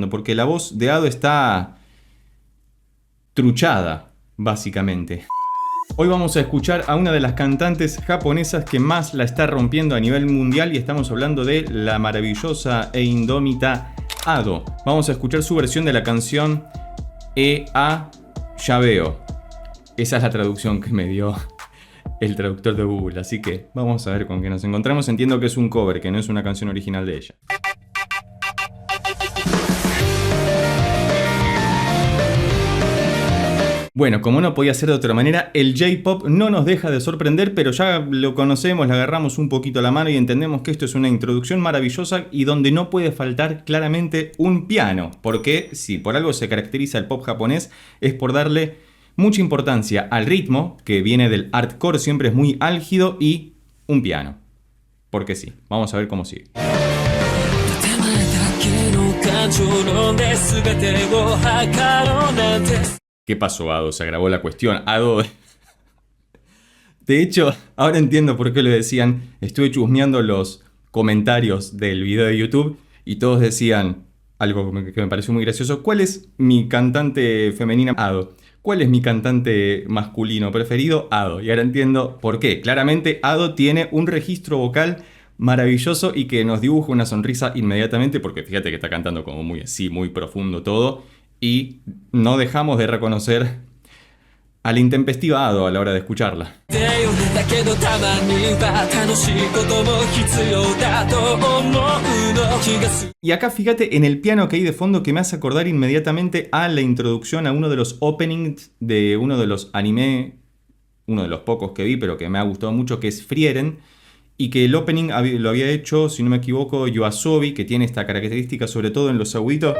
escuchando, porque la voz de Ado está truchada, básicamente. Hoy vamos a escuchar a una de las cantantes japonesas que más la está rompiendo a nivel mundial y estamos hablando de la maravillosa e indómita Ado. Vamos a escuchar su versión de la canción E-A Ya Veo. Esa es la traducción que me dio el traductor de Google, así que vamos a ver con qué nos encontramos. Entiendo que es un cover, que no es una canción original de ella. Bueno, como no podía ser de otra manera, el J-Pop no nos deja de sorprender, pero ya lo conocemos, le agarramos un poquito a la mano y entendemos que esto es una introducción maravillosa y donde no puede faltar claramente un piano, porque si por algo se caracteriza el pop japonés es por darle mucha importancia al ritmo, que viene del hardcore, siempre es muy álgido, y un piano. Porque sí, vamos a ver cómo sigue. ¿Qué pasó, Ado? Se agravó la cuestión. Ado... De hecho, ahora entiendo por qué lo decían. Estuve chusmeando los comentarios del video de YouTube y todos decían algo que me pareció muy gracioso. ¿Cuál es mi cantante femenina? Ado. ¿Cuál es mi cantante masculino preferido? Ado. Y ahora entiendo por qué. Claramente Ado tiene un registro vocal maravilloso y que nos dibuja una sonrisa inmediatamente, porque fíjate que está cantando como muy así, muy profundo todo. Y no dejamos de reconocer al intempestiva Ado a la hora de escucharla. Y acá fíjate en el piano que hay de fondo que me hace acordar inmediatamente a la introducción a uno de los openings de uno de los anime, uno de los pocos que vi, pero que me ha gustado mucho, que es Frieren. Y que el opening lo había hecho, si no me equivoco, Yoasobi, que tiene esta característica sobre todo en los aguditos,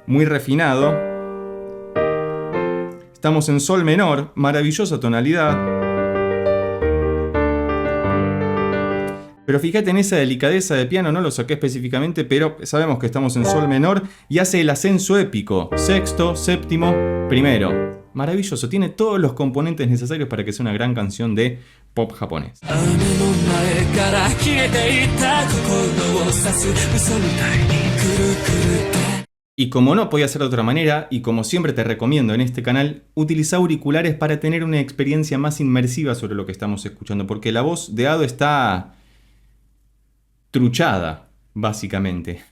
muy refinado. Estamos en sol menor, maravillosa tonalidad. Pero fíjate en esa delicadeza de piano, no lo saqué específicamente, pero sabemos que estamos en sol menor y hace el ascenso épico. Sexto, séptimo, primero. Maravilloso, tiene todos los componentes necesarios para que sea una gran canción de pop japonés. Y como no podía ser de otra manera, y como siempre te recomiendo en este canal, utiliza auriculares para tener una experiencia más inmersiva sobre lo que estamos escuchando, porque la voz de Ado está truchada, básicamente.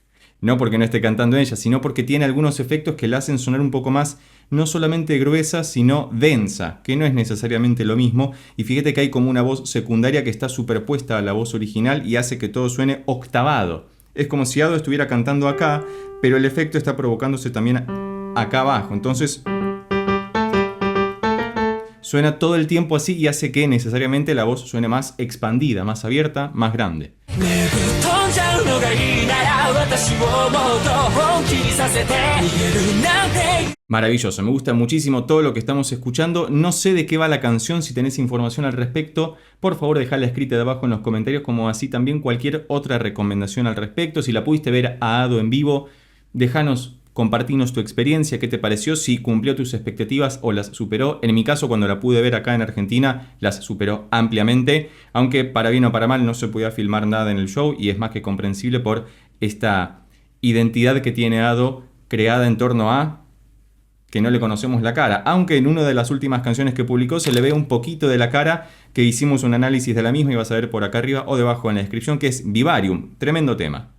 No porque no esté cantando ella, sino porque tiene algunos efectos que la hacen sonar un poco más, no solamente gruesa, sino densa, que no es necesariamente lo mismo. Y fíjate que hay como una voz secundaria que está superpuesta a la voz original y hace que todo suene octavado. Es como si Ado estuviera cantando acá, pero el efecto está provocándose también acá abajo. Entonces suena todo el tiempo así y hace que necesariamente la voz suene más expandida, más abierta, más grande. Maravilloso, me gusta muchísimo todo lo que estamos escuchando. No sé de qué va la canción, si tenés información al respecto, por favor dejala escrita de abajo en los comentarios, como así también cualquier otra recomendación al respecto. Si la pudiste ver a Ado en vivo, déjanos, compartinos tu experiencia, qué te pareció, si cumplió tus expectativas o las superó. En mi caso, cuando la pude ver acá en Argentina, las superó ampliamente, aunque para bien o para mal no se podía filmar nada en el show y es más que comprensible por esta identidad que tiene Ado creada en torno a que no le conocemos la cara, aunque en una de las últimas canciones que publicó se le ve un poquito de la cara, que hicimos un análisis de la misma y vas a ver por acá arriba o debajo en la descripción, que es Vivarium, tremendo tema.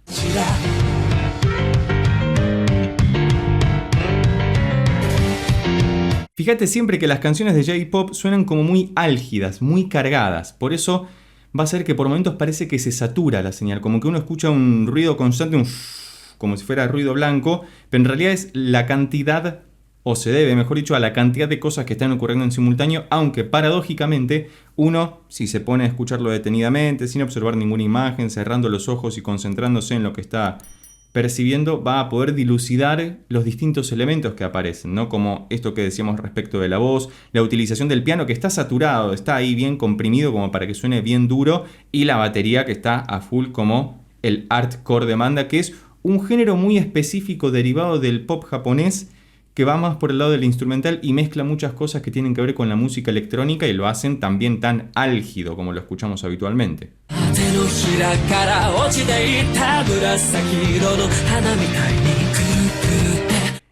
Fíjate siempre que las canciones de J-Pop suenan como muy álgidas, muy cargadas, por eso va a ser que por momentos parece que se satura la señal, como que uno escucha un ruido constante, como si fuera ruido blanco, pero en realidad es la cantidad, o se debe, mejor dicho, a la cantidad de cosas que están ocurriendo en simultáneo, aunque paradójicamente uno, si se pone a escucharlo detenidamente, sin observar ninguna imagen, cerrando los ojos y concentrándose en lo que está percibiendo, va a poder dilucidar los distintos elementos que aparecen, ¿no? Como esto que decíamos respecto de la voz, la utilización del piano que está saturado, está ahí bien comprimido como para que suene bien duro, y la batería que está a full como el hardcore demanda, que es un género muy específico derivado del pop japonés, que va más por el lado del instrumental y mezcla muchas cosas que tienen que ver con la música electrónica y lo hacen también tan álgido como lo escuchamos habitualmente.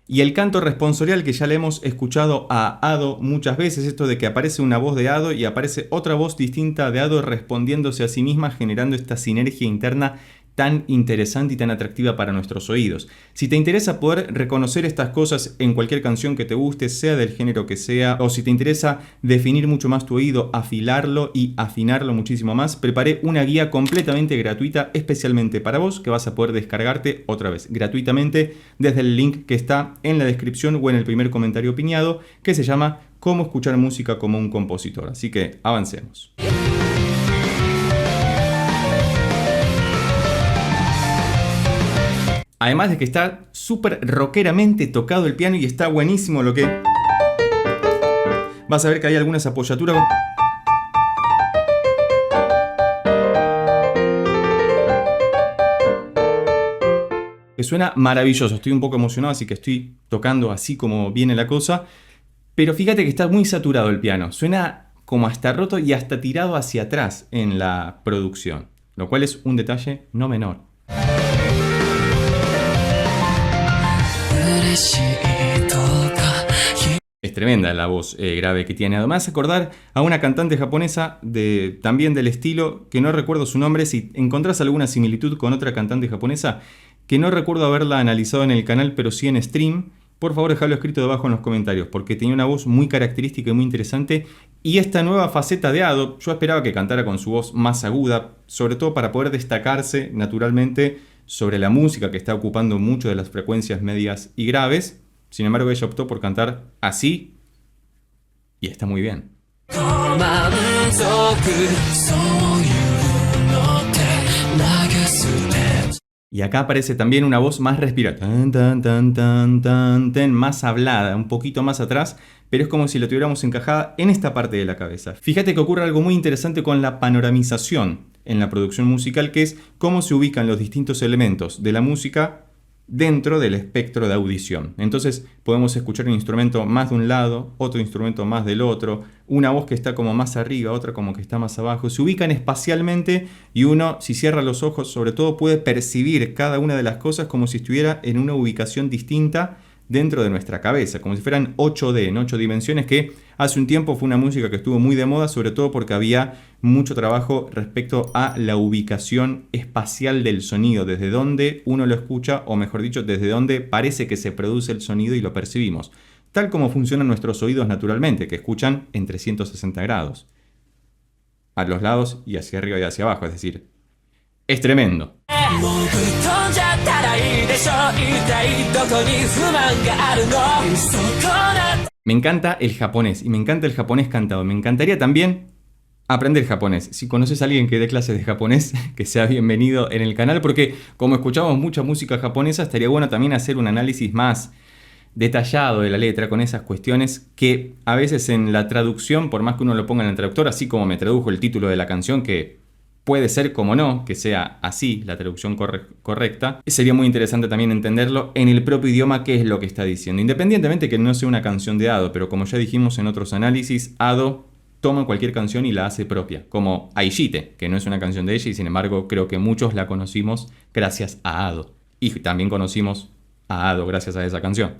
Y el canto responsorial, que ya le hemos escuchado a Ado muchas veces, esto de que aparece una voz de Ado y aparece otra voz distinta de Ado respondiéndose a sí misma, generando esta sinergia interna tan interesante y tan atractiva para nuestros oídos. Si te interesa poder reconocer estas cosas en cualquier canción que te guste, sea del género que sea, o si te interesa definir mucho más tu oído, afilarlo y afinarlo muchísimo más, preparé una guía completamente gratuita especialmente para vos, que vas a poder descargarte otra vez gratuitamente desde el link que está en la descripción o en el primer comentario piñado, que se llama Cómo escuchar música como un compositor. Así que avancemos. Además de que está súper rockeramente tocado el piano y está buenísimo lo que... Vas a ver que hay algunas apoyaturas... que suena maravilloso. Estoy un poco emocionado, así que estoy tocando así como viene la cosa. Pero fíjate que está muy saturado el piano. Suena como hasta roto y hasta tirado hacia atrás en la producción. Lo cual es un detalle no menor. Es tremenda la voz grave que tiene. Además, acordar a una cantante japonesa también del estilo, que no recuerdo su nombre. Si encontrás alguna similitud con otra cantante japonesa, que no recuerdo haberla analizado en el canal, pero sí en stream, por favor dejadlo escrito debajo en los comentarios, porque tenía una voz muy característica y muy interesante. Y esta nueva faceta de Ado, yo esperaba que cantara con su voz más aguda, sobre todo para poder destacarse naturalmente sobre la música que está ocupando mucho de las frecuencias medias y graves. Sin embargo, ella optó por cantar así y está muy bien. Y acá aparece también una voz más respirada, más hablada, un poquito más atrás, pero es como si la tuviéramos encajada en esta parte de la cabeza. Fíjate que ocurre algo muy interesante con la panoramización en la producción musical, que es cómo se ubican los distintos elementos de la música dentro del espectro de audición. Entonces podemos escuchar un instrumento más de un lado, otro instrumento más del otro, una voz que está como más arriba, otra como que está más abajo. Se ubican espacialmente y uno, si cierra los ojos, sobre todo puede percibir cada una de las cosas como si estuviera en una ubicación distinta dentro de nuestra cabeza, como si fueran 8D, en 8 dimensiones, que hace un tiempo fue una música que estuvo muy de moda, sobre todo porque había mucho trabajo respecto a la ubicación espacial del sonido, desde donde uno lo escucha, o mejor dicho, desde donde parece que se produce el sonido y lo percibimos, tal como funcionan nuestros oídos naturalmente, que escuchan en 360 grados, a los lados y hacia arriba y hacia abajo, es decir, es tremendo. Me encanta el japonés y me encanta el japonés cantado. Me encantaría también aprender japonés. Si conoces a alguien que dé clases de japonés, que sea bienvenido en el canal, porque como escuchamos mucha música japonesa, estaría bueno también hacer un análisis más detallado de la letra con esas cuestiones que a veces en la traducción, por más que uno lo ponga en el traductor, así como me tradujo el título de la canción, que puede ser como no, que sea así la traducción correcta. Sería muy interesante también entenderlo en el propio idioma qué es lo que está diciendo. Independientemente que no sea una canción de Ado, pero como ya dijimos en otros análisis, Ado toma cualquier canción y la hace propia. Como Aishite, que no es una canción de ella y sin embargo creo que muchos la conocimos gracias a Ado. Y también conocimos a Ado gracias a esa canción.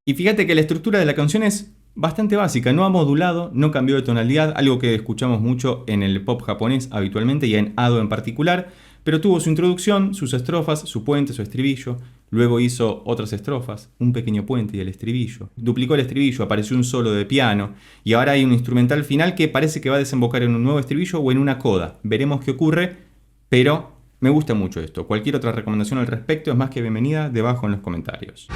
Y fíjate que la estructura de la canción es bastante básica, no ha modulado, no cambió de tonalidad, algo que escuchamos mucho en el pop japonés habitualmente y en Ado en particular, pero tuvo su introducción, sus estrofas, su puente, su estribillo, luego hizo otras estrofas, un pequeño puente y el estribillo, duplicó el estribillo, apareció un solo de piano y ahora hay un instrumental final que parece que va a desembocar en un nuevo estribillo o en una coda. Veremos qué ocurre, pero me gusta mucho esto. Cualquier otra recomendación al respecto es más que bienvenida debajo en los comentarios.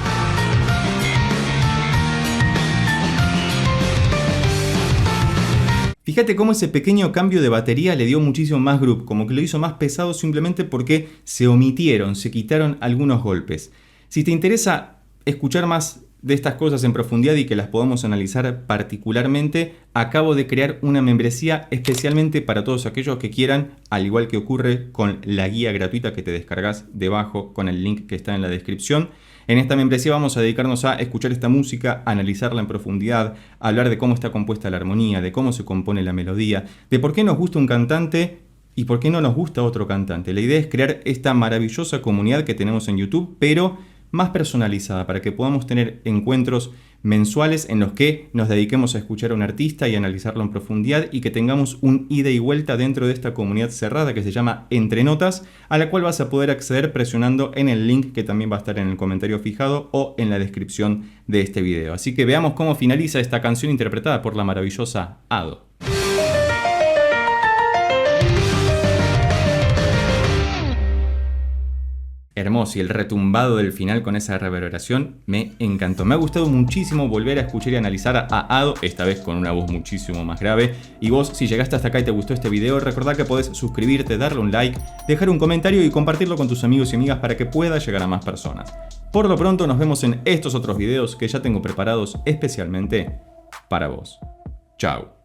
Fíjate cómo ese pequeño cambio de batería le dio muchísimo más groove, como que lo hizo más pesado simplemente porque se omitieron, se quitaron algunos golpes. Si te interesa escuchar más de estas cosas en profundidad y que las podamos analizar particularmente, acabo de crear una membresía especialmente para todos aquellos que quieran, al igual que ocurre con la guía gratuita que te descargas debajo con el link que está en la descripción. En esta membresía vamos a dedicarnos a escuchar esta música, a analizarla en profundidad, a hablar de cómo está compuesta la armonía, de cómo se compone la melodía, de por qué nos gusta un cantante ¿Y por qué no nos gusta otro cantante? La idea es crear esta maravillosa comunidad que tenemos en YouTube, pero más personalizada, para que podamos tener encuentros mensuales en los que nos dediquemos a escuchar a un artista y analizarlo en profundidad, y que tengamos un ida y vuelta dentro de esta comunidad cerrada que se llama Entre Notas, a la cual vas a poder acceder presionando en el link que también va a estar en el comentario fijado o en la descripción de este video. Así que veamos cómo finaliza esta canción interpretada por la maravillosa Ado. Hermoso, y el retumbado del final con esa reverberación me encantó. Me ha gustado muchísimo volver a escuchar y analizar a Ado, esta vez con una voz muchísimo más grave. Y vos, si llegaste hasta acá y te gustó este video, recordá que podés suscribirte, darle un like, dejar un comentario y compartirlo con tus amigos y amigas para que pueda llegar a más personas. Por lo pronto nos vemos en estos otros videos que ya tengo preparados especialmente para vos. Chao.